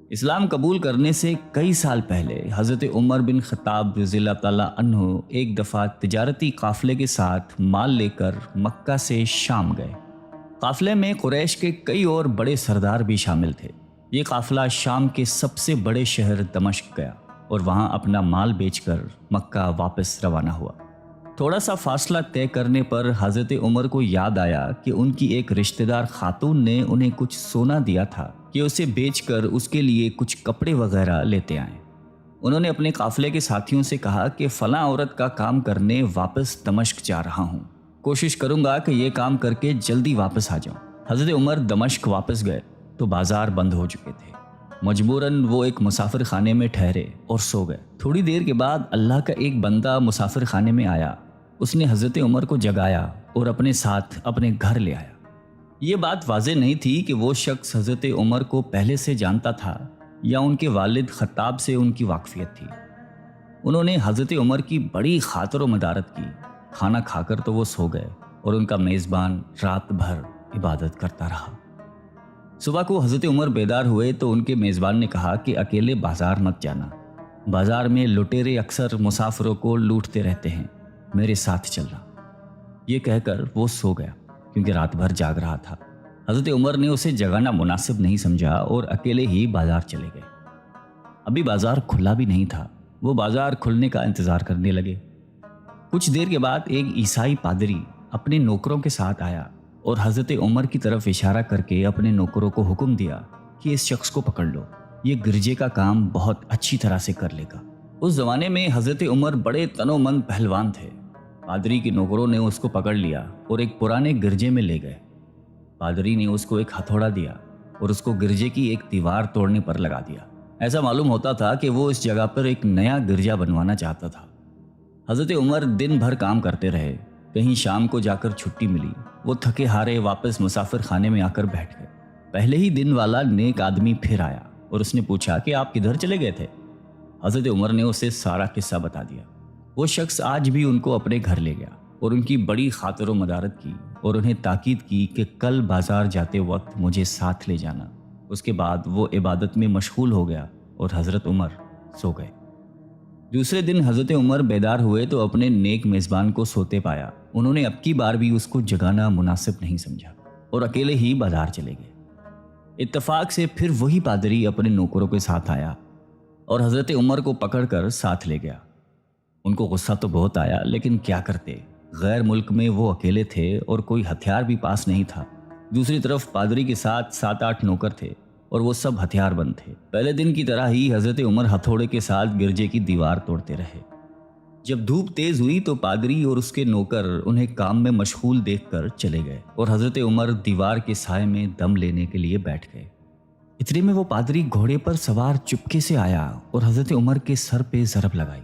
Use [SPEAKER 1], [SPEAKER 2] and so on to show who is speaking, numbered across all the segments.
[SPEAKER 1] اسلام قبول کرنے سے کئی سال پہلے حضرت عمر بن خطاب رضی اللہ تعالیٰ عنہ ایک دفعہ تجارتی قافلے کے ساتھ مال لے کر مکہ سے شام گئے۔ قافلے میں قریش کے کئی اور بڑے سردار بھی شامل تھے۔ یہ قافلہ شام کے سب سے بڑے شہر دمشق گیا اور وہاں اپنا مال بیچ کر مکہ واپس روانہ ہوا۔ تھوڑا سا فاصلہ طے کرنے پر حضرت عمر کو یاد آیا کہ ان کی ایک رشتہ دار خاتون نے انہیں کچھ سونا دیا تھا کہ اسے بیچ کر اس کے لیے کچھ کپڑے وغیرہ لیتے آئیں۔ انہوں نے اپنے قافلے کے ساتھیوں سے کہا کہ فلاں عورت کا کام کرنے واپس دمشق جا رہا ہوں، کوشش کروں گا کہ یہ کام کر کے جلدی واپس آ جاؤں۔ حضرت عمر دمشق واپس گئے تو بازار بند ہو چکے تھے۔ مجبوراً وہ ایک مسافر خانے میں ٹھہرے اور سو گئے۔ تھوڑی دیر کے بعد اللہ کا ایک بندہ مسافر خانے میں آیا۔ اس نے حضرت عمر کو جگایا اور اپنے ساتھ اپنے گھر لے آیا۔ یہ بات واضح نہیں تھی کہ وہ شخص حضرت عمر کو پہلے سے جانتا تھا یا ان کے والد خطاب سے ان کی واقفیت تھی۔ انہوں نے حضرت عمر کی بڑی خاطر و مدارت کی۔ کھانا کھا کر تو وہ سو گئے اور ان کا میزبان رات بھر عبادت کرتا رہا۔ صبح کو حضرت عمر بیدار ہوئے تو ان کے میزبان نے کہا کہ اکیلے بازار مت جانا، بازار میں لٹیرے اکثر مسافروں کو لوٹتے رہتے ہیں، میرے ساتھ چلنا۔ یہ کہہ کر وہ سو گیا کیونکہ رات بھر جاگ رہا تھا۔ حضرت عمر نے اسے جگانا مناسب نہیں سمجھا اور اکیلے ہی بازار چلے گئے۔ ابھی بازار کھلا بھی نہیں تھا، وہ بازار کھلنے کا انتظار کرنے لگے۔ کچھ دیر کے بعد ایک عیسائی پادری اپنے نوکروں کے ساتھ آیا اور حضرت عمر کی طرف اشارہ کر کے اپنے نوکروں کو حکم دیا کہ اس شخص کو پکڑ لو، یہ گرجے کا کام بہت اچھی طرح سے کر لے گا۔ اس زمانے میں حضرت عمر بڑے تنومند پہلوان تھے۔ پادری کے نوکروں نے اس کو پکڑ لیا اور ایک پرانے گرجے میں لے گئے۔ پادری نے اس کو ایک ہتھوڑا دیا اور اس کو گرجے کی ایک دیوار توڑنے پر لگا دیا۔ ایسا معلوم ہوتا تھا کہ وہ اس جگہ پر ایک نیا گرجا بنوانا چاہتا تھا۔ حضرت عمر دن بھر کام کرتے رہے۔ کہیں شام کو جا کر چھٹی ملی، وہ تھکے ہارے واپس مسافر خانے میں آ کر بیٹھ گئے۔ پہلے ہی دن والا نیک آدمی پھر آیا اور اس نے پوچھا کہ آپ کدھر چلے گئے تھے؟ حضرت عمر نے اسے سارا قصہ بتا دیا۔ وہ شخص آج بھی ان کو اپنے گھر لے گیا اور ان کی بڑی خاطر و مدارت کی اور انہیں تاکید کی کہ کل بازار جاتے وقت مجھے ساتھ لے جانا۔ اس کے بعد وہ عبادت میں مشغول ہو گیا اور حضرت عمر سو گئے۔ دوسرے دن حضرت عمر بیدار ہوئے تو اپنے نیک میزبان کو سوتے پایا۔ انہوں نے اب کی بار بھی اس کو جگانا مناسب نہیں سمجھا اور اکیلے ہی بازار چلے گئے۔ اتفاق سے پھر وہی پادری اپنے نوکروں کے ساتھ آیا اور حضرت عمر کو پکڑ کر ساتھ لے گیا۔ ان کو غصہ تو بہت آیا، لیکن کیا کرتے، غیر ملک میں وہ اکیلے تھے اور کوئی ہتھیار بھی پاس نہیں تھا۔ دوسری طرف پادری کے ساتھ 7-8 نوکر تھے اور وہ سب ہتھیار بند تھے۔ پہلے دن کی طرح ہی حضرت عمر ہتھوڑے کے ساتھ گرجے کی دیوار توڑتے رہے۔ جب دھوپ تیز ہوئی تو پادری اور اس کے نوکر انہیں کام میں مشغول دیکھ کر چلے گئے اور حضرت عمر دیوار کے سائے میں دم لینے کے لیے بیٹھ گئے۔ اتنے میں وہ پادری گھوڑے پر سوار چپکے سے آیا اور حضرت عمر کے سر پہ ضرب لگائی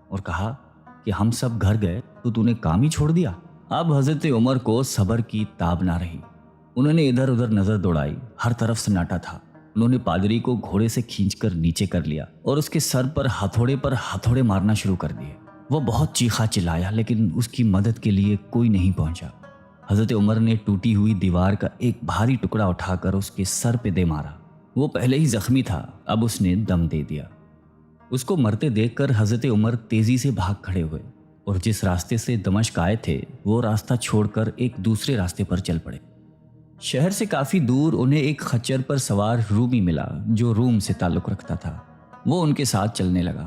[SPEAKER 1] اور کہا کہ ہم سب گھر گئے تو نے کام ہی چھوڑ دیا۔ اب حضرت عمر کو صبر کی تاب نہ رہی۔ انہوں نے ادھر ادھر نظر دوڑائی، ہر طرف سناٹا تھا۔ انہوں نے پادری کو گھوڑے سے کھینچ کر نیچے کر لیا اور اس کے سر پر ہتھوڑے مارنا شروع کر دیے۔ وہ بہت چیخا چلایا لیکن اس کی مدد کے لیے کوئی نہیں پہنچا۔ حضرت عمر نے ٹوٹی ہوئی دیوار کا ایک بھاری ٹکڑا اٹھا کر اس کے سر پہ دے مارا۔ وہ پہلے ہی زخمی تھا، اب اس نے دم دے دیا۔ اس کو مرتے دیکھ کر حضرت عمر تیزی سے بھاگ کھڑے ہوئے اور جس راستے سے دمشق آئے تھے وہ راستہ چھوڑ کر ایک دوسرے راستے پر چل پڑے۔ شہر سے کافی دور انہیں ایک خچر پر سوار رومی ملا جو روم سے تعلق رکھتا تھا۔ وہ ان کے ساتھ چلنے لگا۔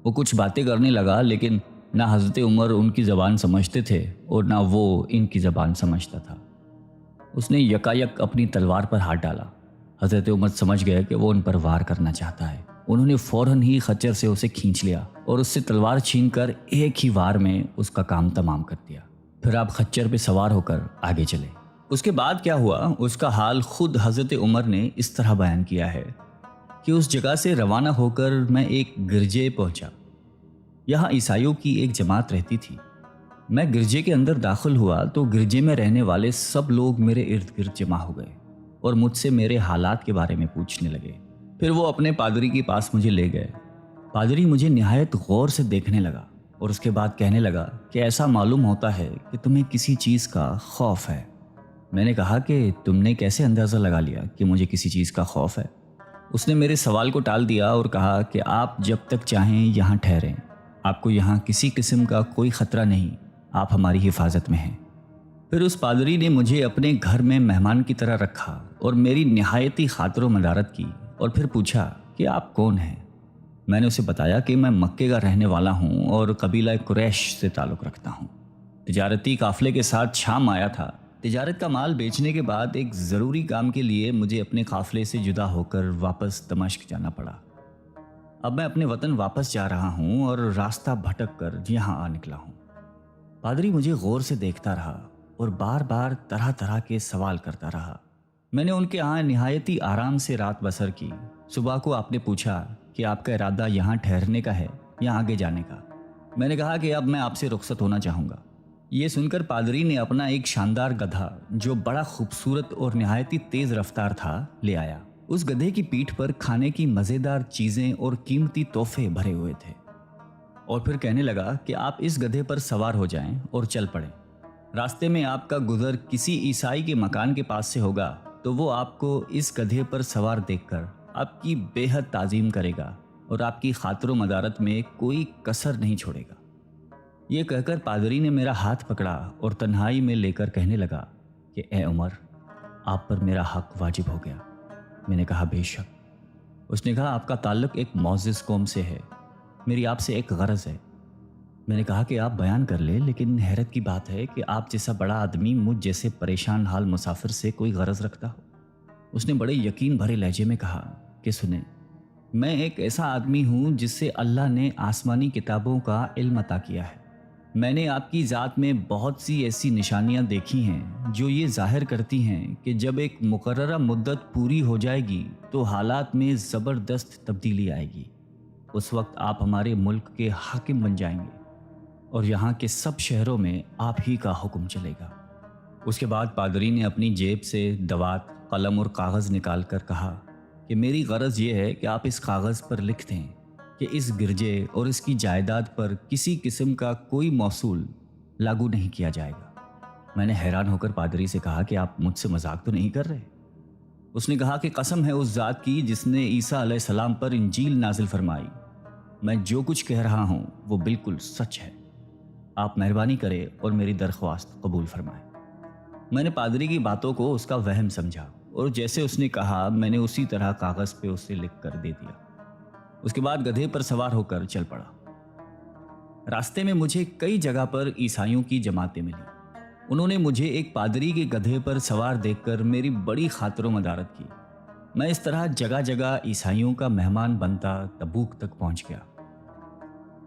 [SPEAKER 1] وہ کچھ باتیں کرنے لگا لیکن نہ حضرت عمر ان کی زبان سمجھتے تھے اور نہ وہ ان کی زبان سمجھتا تھا۔ اس نے یکایک اپنی تلوار پر ہاتھ ڈالا۔ حضرت عمر سمجھ گئے کہ وہ ان پر وار کرنا چاہتا ہے۔ انہوں نے فوراً ہی خچر سے اسے کھینچ لیا اور اس سے تلوار چھین کر ایک ہی وار میں اس کا کام تمام کر دیا۔ پھر آپ خچر پہ سوار ہو کر آگے چلے۔ اس کے بعد کیا ہوا اس کا حال خود حضرت عمر نے اس طرح بیان کیا ہے کہ اس جگہ سے روانہ ہو کر میں ایک گرجے پہنچا۔ یہاں عیسائیوں کی ایک جماعت رہتی تھی۔ میں گرجے کے اندر داخل ہوا تو گرجے میں رہنے والے سب لوگ میرے ارد گرد جمع ہو گئے اور مجھ سے میرے حالات کے بارے میں پوچھنے لگے۔ پھر وہ اپنے پادری کے پاس مجھے لے گئے۔ پادری مجھے نہایت غور سے دیکھنے لگا اور اس کے بعد کہنے لگا کہ ایسا معلوم ہوتا ہے کہ تمہیں کسی چیز کا خوف ہے۔ میں نے کہا کہ تم نے کیسے اندازہ لگا لیا کہ مجھے کسی چیز کا خوف ہے؟ اس نے میرے سوال کو ٹال دیا اور کہا کہ آپ جب تک چاہیں یہاں ٹھہریں، آپ کو یہاں کسی قسم کا کوئی خطرہ نہیں، آپ ہماری حفاظت میں ہیں۔ پھر اس پادری نے مجھے اپنے گھر میں مہمان کی طرح رکھا اور میری نہایتی خاطر و مدارت کی، اور پھر پوچھا کہ آپ کون ہیں؟ میں نے اسے بتایا کہ میں مکے کا رہنے والا ہوں اور قبیلہ قریش سے تعلق رکھتا ہوں۔ تجارتی قافلے کے ساتھ شام آیا تھا۔ تجارت کا مال بیچنے کے بعد ایک ضروری کام کے لیے مجھے اپنے قافلے سے جدا ہو کر واپس دمشق جانا پڑا۔ اب میں اپنے وطن واپس جا رہا ہوں اور راستہ بھٹک کر یہاں آ نکلا ہوں۔ پادری مجھے غور سے دیکھتا رہا اور بار بار طرح طرح کے سوال کرتا رہا۔ میں نے ان کے ہاں نہایتی آرام سے رات بسر کی۔ صبح کو آپ نے پوچھا کہ آپ کا ارادہ یہاں ٹھہرنے کا ہے یا آگے جانے کا؟ میں نے کہا کہ اب میں آپ سے رخصت ہونا چاہوں گا۔ یہ سن کر پادری نے اپنا ایک شاندار گدھا جو بڑا خوبصورت اور نہایتی تیز رفتار تھا لے آیا۔ اس گدھے کی پیٹھ پر کھانے کی مزیدار چیزیں اور قیمتی تحفے بھرے ہوئے تھے، اور پھر کہنے لگا کہ آپ اس گدھے پر سوار ہو جائیں اور چل پڑیں۔ راستے میں آپ کا گزر کسی عیسائی کے مکان کے پاس سے ہوگا تو وہ آپ کو اس گدھے پر سوار دیکھ کر آپ کی بے حد تعظیم کرے گا اور آپ کی خاطر و مدارت میں کوئی کسر نہیں چھوڑے گا۔ یہ کہہ کر پادری نے میرا ہاتھ پکڑا اور تنہائی میں لے کر کہنے لگا کہ اے عمر، آپ پر میرا حق واجب ہو گیا۔ میں نے کہا بے شک۔ اس نے کہا آپ کا تعلق ایک معزز قوم سے ہے، میری آپ سے ایک غرض ہے۔ میں نے کہا کہ آپ بیان کر لیں، لیکن حیرت کی بات ہے کہ آپ جیسا بڑا آدمی مجھ جیسے پریشان حال مسافر سے کوئی غرض رکھتا ہو۔ اس نے بڑے یقین بھرے لہجے میں کہا کہ سنیں، میں ایک ایسا آدمی ہوں جس سے اللہ نے آسمانی کتابوں کا علم عطا کیا ہے۔ میں نے آپ کی ذات میں بہت سی ایسی نشانیاں دیکھی ہیں جو یہ ظاہر کرتی ہیں کہ جب ایک مقررہ مدت پوری ہو جائے گی تو حالات میں زبردست تبدیلی آئے گی۔ اس وقت آپ ہمارے ملک کے حاکم بن جائیں گے اور یہاں کے سب شہروں میں آپ ہی کا حکم چلے گا۔ اس کے بعد پادری نے اپنی جیب سے دوات، قلم اور کاغذ نکال کر کہا کہ میری غرض یہ ہے کہ آپ اس کاغذ پر لکھ دیں کہ اس گرجے اور اس کی جائیداد پر کسی قسم کا کوئی موصول لاگو نہیں کیا جائے گا۔ میں نے حیران ہو کر پادری سے کہا کہ آپ مجھ سے مذاق تو نہیں کر رہے؟ اس نے کہا کہ قسم ہے اس ذات کی جس نے عیسیٰ علیہ السلام پر انجیل نازل فرمائی، میں جو کچھ کہہ رہا ہوں وہ بالکل سچ ہے۔ آپ مہربانی کریں اور میری درخواست قبول فرمائیں۔ میں نے پادری کی باتوں کو اس کا وہم سمجھا اور جیسے اس نے کہا میں نے اسی طرح کاغذ پہ اسے لکھ کر دے دیا۔ اس کے بعد گدھے پر سوار ہو کر چل پڑا۔ راستے میں مجھے کئی جگہ پر عیسائیوں کی جماعتیں ملی۔ انہوں نے مجھے ایک پادری کے گدھے پر سوار دیکھ کر میری بڑی خاطر و مدارت کی۔ میں اس طرح جگہ جگہ عیسائیوں کا مہمان بنتا تبوک تک پہنچ گیا۔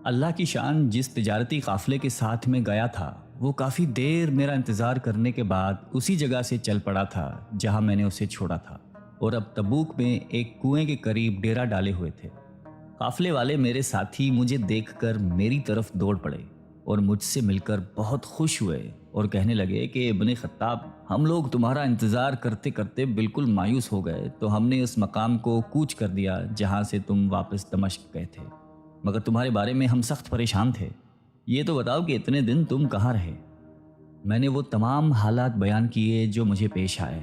[SPEAKER 1] اللہ کی شان، جس تجارتی قافلے کے ساتھ میں گیا تھا وہ کافی دیر میرا انتظار کرنے کے بعد اسی جگہ سے چل پڑا تھا جہاں میں نے اسے چھوڑا تھا، اور اب تبوک میں ایک کنویں کے قریب ڈیرا ڈالے ہوئے تھے۔ قافلے والے میرے ساتھی مجھے دیکھ کر میری طرف دوڑ پڑے اور مجھ سے مل کر بہت خوش ہوئے اور کہنے لگے کہ ابن خطاب، ہم لوگ تمہارا انتظار کرتے کرتے بالکل مایوس ہو گئے تو ہم نے اس مقام کو کوچ کر دیا جہاں سے تم واپس دمشق گئے تھے، مگر تمہارے بارے میں ہم سخت پریشان تھے۔ یہ تو بتاؤ کہ اتنے دن تم کہاں رہے؟ میں نے وہ تمام حالات بیان کیے جو مجھے پیش آئے،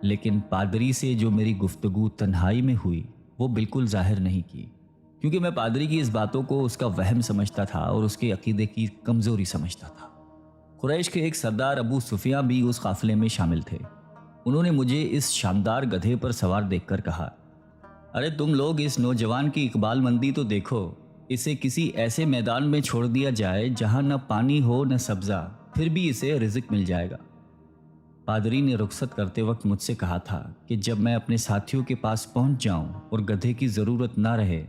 [SPEAKER 1] لیکن پادری سے جو میری گفتگو تنہائی میں ہوئی وہ بالکل ظاہر نہیں کی، کیونکہ میں پادری کی اس باتوں کو اس کا وہم سمجھتا تھا اور اس کے عقیدے کی کمزوری سمجھتا تھا۔ قریش کے ایک سردار ابو سفیان بھی اس قافلے میں شامل تھے۔ انہوں نے مجھے اس شاندار گدھے پر سوار دیکھ کر کہا، ارے تم لوگ اس نوجوان کی اقبال مندی تو دیکھو، اسے کسی ایسے میدان میں چھوڑ دیا جائے جہاں نہ پانی ہو نہ سبزہ، پھر بھی اسے رزق مل جائے گا۔ پادری نے رخصت کرتے وقت مجھ سے کہا تھا کہ جب میں اپنے ساتھیوں کے پاس پہنچ جاؤں اور گدھے کی ضرورت نہ رہے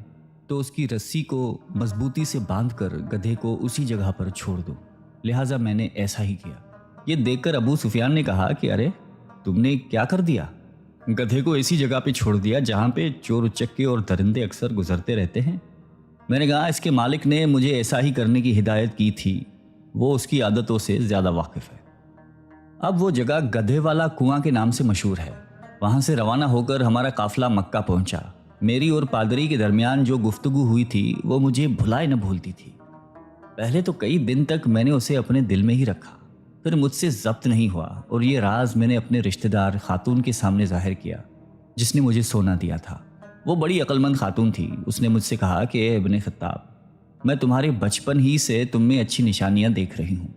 [SPEAKER 1] تو اس کی رسی کو مضبوطی سے باندھ کر گدھے کو اسی جگہ پر چھوڑ دو، لہٰذا میں نے ایسا ہی کیا۔ یہ دیکھ کر ابو سفیان نے کہا کہ ارے تم نے کیا کر دیا؟ گدھے کو ایسی جگہ پہ چھوڑ دیا جہاں پہ چور اچکے اور درندے اکثر گزرتے رہتے ہیں۔ میں نے کہا اس کے مالک نے مجھے ایسا ہی کرنے کی ہدایت کی تھی، وہ اس کی عادتوں سے زیادہ واقف ہے۔ اب وہ جگہ گدھے والا کنواں کے نام سے مشہور ہے۔ وہاں سے روانہ ہو کر ہمارا قافلہ مکہ پہنچا۔ میری اور پادری کے درمیان جو گفتگو ہوئی تھی وہ مجھے بھلائے نہ بھولتی تھی۔ پہلے تو کئی دن تک میں نے اسے اپنے دل میں ہی رکھا، پھر مجھ سے ضبط نہیں ہوا اور یہ راز میں نے اپنے رشتہ دار خاتون کے سامنے ظاہر کیا جس نے مجھے سونا دیا تھا۔ وہ بڑی عقل مند خاتون تھی۔ اس نے مجھ سے کہا کہ اے ابن خطاب، میں تمہارے بچپن ہی سے تم میں اچھی نشانیاں دیکھ رہی ہوں۔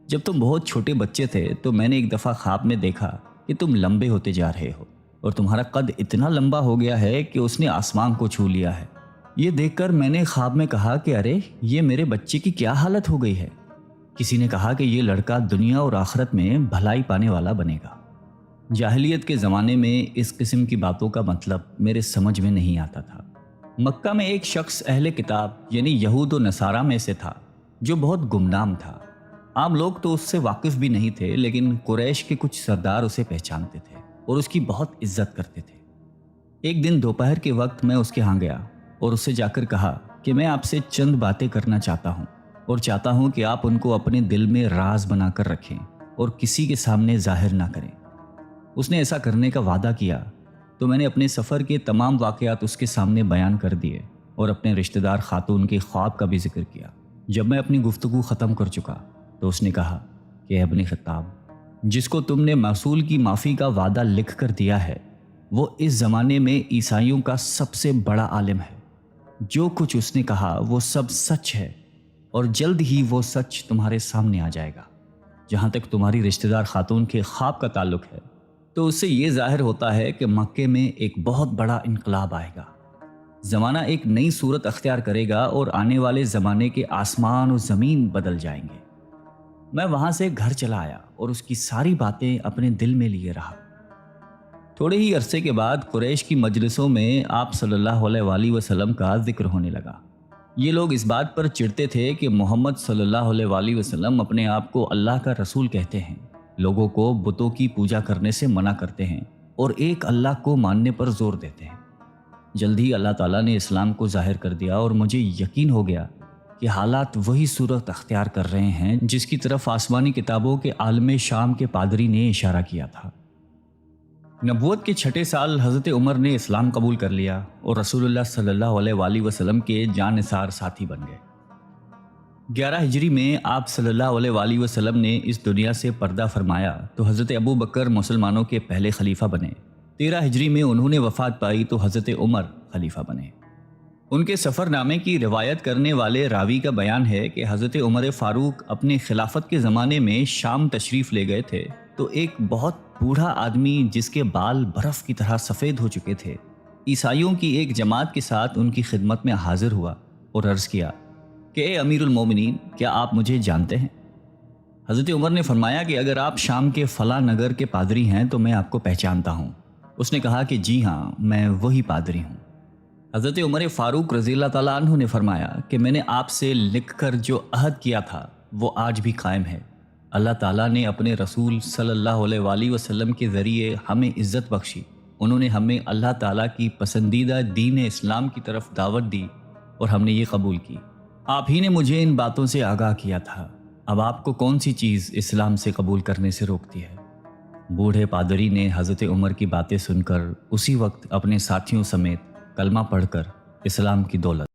[SPEAKER 1] جب تم بہت چھوٹے بچے تھے تو میں نے ایک دفعہ خواب میں دیکھا کہ تم لمبے ہوتے جا رہے ہو اور تمہارا قد اتنا لمبا ہو گیا ہے کہ اس نے آسمان کو چھو لیا ہے۔ یہ دیکھ کر میں نے خواب میں کہا کہ ارے یہ میرے بچے کی کیا حالت ہو گئی ہے۔ کسی نے کہا کہ یہ لڑکا دنیا اور آخرت میں بھلائی پانے والا بنے گا۔ جاہلیت کے زمانے میں اس قسم کی باتوں کا مطلب میرے سمجھ میں نہیں آتا تھا۔ مکہ میں ایک شخص اہل کتاب یعنی یہود و نصارہ میں سے تھا جو بہت گمنام تھا۔ عام لوگ تو اس سے واقف بھی نہیں تھے، لیکن قریش کے کچھ سردار اسے پہچانتے تھے اور اس کی بہت عزت کرتے تھے۔ ایک دن دوپہر کے وقت میں اس کے ہاں گیا اور اسے جا کر کہا کہ میں آپ سے چند باتیں کرنا چاہتا ہوں اور چاہتا ہوں کہ آپ ان کو اپنے دل میں راز بنا کر رکھیں اور کسی کے سامنے ظاہر نہ کریں۔ اس نے ایسا کرنے کا وعدہ کیا تو میں نے اپنے سفر کے تمام واقعات اس کے سامنے بیان کر دیے اور اپنے رشتہ دار خاتون کے خواب کا بھی ذکر کیا۔ جب میں اپنی گفتگو ختم کر چکا تو اس نے کہا کہ ابن خطاب، جس کو تم نے موصول کی معافی کا وعدہ لکھ کر دیا ہے وہ اس زمانے میں عیسائیوں کا سب سے بڑا عالم ہے۔ جو کچھ اس نے کہا وہ سب سچ ہے اور جلد ہی وہ سچ تمہارے سامنے آ جائے گا۔ جہاں تک تمہاری رشتہ دار خاتون کے خواب کا تعلق ہے تو اس سے یہ ظاہر ہوتا ہے کہ مکے میں ایک بہت بڑا انقلاب آئے گا۔ زمانہ ایک نئی صورت اختیار کرے گا اور آنے والے زمانے کے آسمان و زمین بدل جائیں گے۔ میں وہاں سے گھر چلا آیا اور اس کی ساری باتیں اپنے دل میں لیے رہا۔ تھوڑے ہی عرصے کے بعد قریش کی مجلسوں میں آپ صلی اللہ علیہ وآلہ وسلم کا ذکر ہونے لگا۔ یہ لوگ اس بات پر چڑھتے تھے کہ محمد صلی اللہ علیہ وآلہ وسلم اپنے آپ کو اللہ کا رسول کہتے ہیں، لوگوں کو بتوں کی پوجا کرنے سے منع کرتے ہیں اور ایک اللہ کو ماننے پر زور دیتے ہیں۔ جلد ہی اللہ تعالیٰ نے اسلام کو ظاہر کر دیا اور مجھے یقین ہو گیا کہ حالات وہی صورت اختیار کر رہے ہیں جس کی طرف آسمانی کتابوں کے عالم شام کے پادری نے اشارہ کیا تھا۔ نبوت کے 6 سال حضرت عمر نے اسلام قبول کر لیا اور رسول اللہ صلی اللہ علیہ وآلہ وسلم کے جان نثار ساتھی بن گئے۔ 11 ہجری میں آپ صلی اللہ علیہ وآلہ وسلم نے اس دنیا سے پردہ فرمایا تو حضرت ابو بکر مسلمانوں کے پہلے خلیفہ بنے۔ 13 ہجری میں انہوں نے وفات پائی تو حضرت عمر خلیفہ بنے۔ ان کے سفر نامے کی روایت کرنے والے راوی کا بیان ہے کہ حضرت عمر فاروق اپنے خلافت کے زمانے میں شام تشریف لے گئے تھے تو ایک بہت بوڑھا آدمی جس کے بال برف کی طرح سفید ہو چکے تھے عیسائیوں کی ایک جماعت کے ساتھ ان کی خدمت میں حاضر ہوا اور عرض کیا کہ اے امیر المومنین، کیا آپ مجھے جانتے ہیں؟ حضرت عمر نے فرمایا کہ اگر آپ شام کے فلاں نگر کے پادری ہیں تو میں آپ کو پہچانتا ہوں۔ اس نے کہا کہ جی ہاں، میں وہی پادری ہوں۔ حضرت عمر فاروق رضی اللہ تعالیٰ عنہ نے فرمایا کہ میں نے آپ سے لکھ کر جو عہد کیا تھا وہ آج بھی قائم ہے۔ اللہ تعالیٰ نے اپنے رسول صلی اللہ علیہ وآلہ وسلم کے ذریعے ہمیں عزت بخشی۔ انہوں نے ہمیں اللہ تعالیٰ کی پسندیدہ دین اسلام کی طرف دعوت دی اور ہم نے یہ قبول کی۔ آپ ہی نے مجھے ان باتوں سے آگاہ کیا تھا۔ اب آپ کو کون سی چیز اسلام سے قبول کرنے سے روکتی ہے؟ بوڑھے پادری نے حضرت عمر کی باتیں سن کر اسی وقت اپنے ساتھیوں سمیت کلمہ پڑھ کر اسلام کی دولت